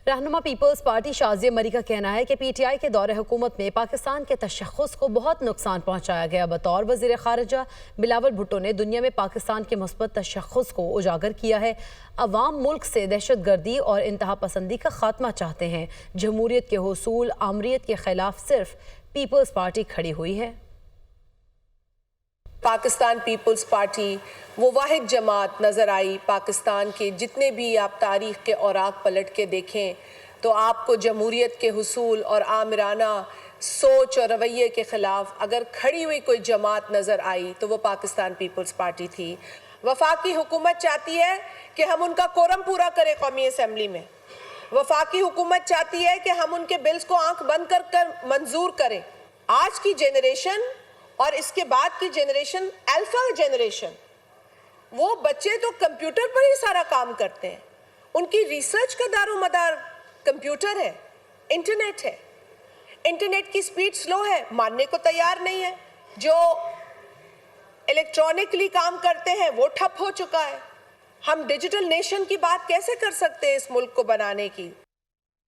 रहनुमा peoples party Shazia मरी का कहना है कि पीटीआई के दौरे हुकूमत में पाकिस्तान के तशख़्ख़ुस को बहुत नुकसान पहुँचाया गया। बतौर वज़ीर ख़ारिजा बिलावल भुट्टो ने दुनिया में पाकिस्तान के मुस्बत तशख़्ख़ुस को उजागर किया है। अवाम मुल्क से दहशत गर्दी और इंतहा पसंदी का खात्मा चाहते हैं। जमहूरियत के हुसूल आमरीत के खिलाफ सिर्फ पीपल्स पार्टी खड़ी हुई है। पाकिस्तान पीपल्स पार्टी वो वाहिद जमात नज़र आई। पाकिस्तान के जितने भी आप तारीख़ के औराक पलट के देखें तो आपको जमहूरियत के हुसूल और आमिराना सोच और रवैये के ख़िलाफ़ अगर खड़ी हुई कोई जमात नज़र आई तो वो पाकिस्तान पीपल्स पार्टी थी। वफाकी हुकूमत चाहती है कि हम उनका कोरम पूरा करें कौमी असम्बली में। वफाकी हुकूमत चाहती है कि हम उनके बिल्स को आंख बंद कर मंजूर करें। आज की जनरेशन और इसके बाद की जनरेशन, अल्फा जनरेशन, वो बच्चे तो कंप्यूटर पर ही सारा काम करते हैं। उनकी रिसर्च का दारोमदार कंप्यूटर है, इंटरनेट है। इंटरनेट की स्पीड स्लो है, मानने को तैयार नहीं है। जो इलेक्ट्रॉनिकली काम करते हैं वो ठप हो चुका है। हम डिजिटल नेशन की बात कैसे कर सकते हैं इस मुल्क को बनाने की?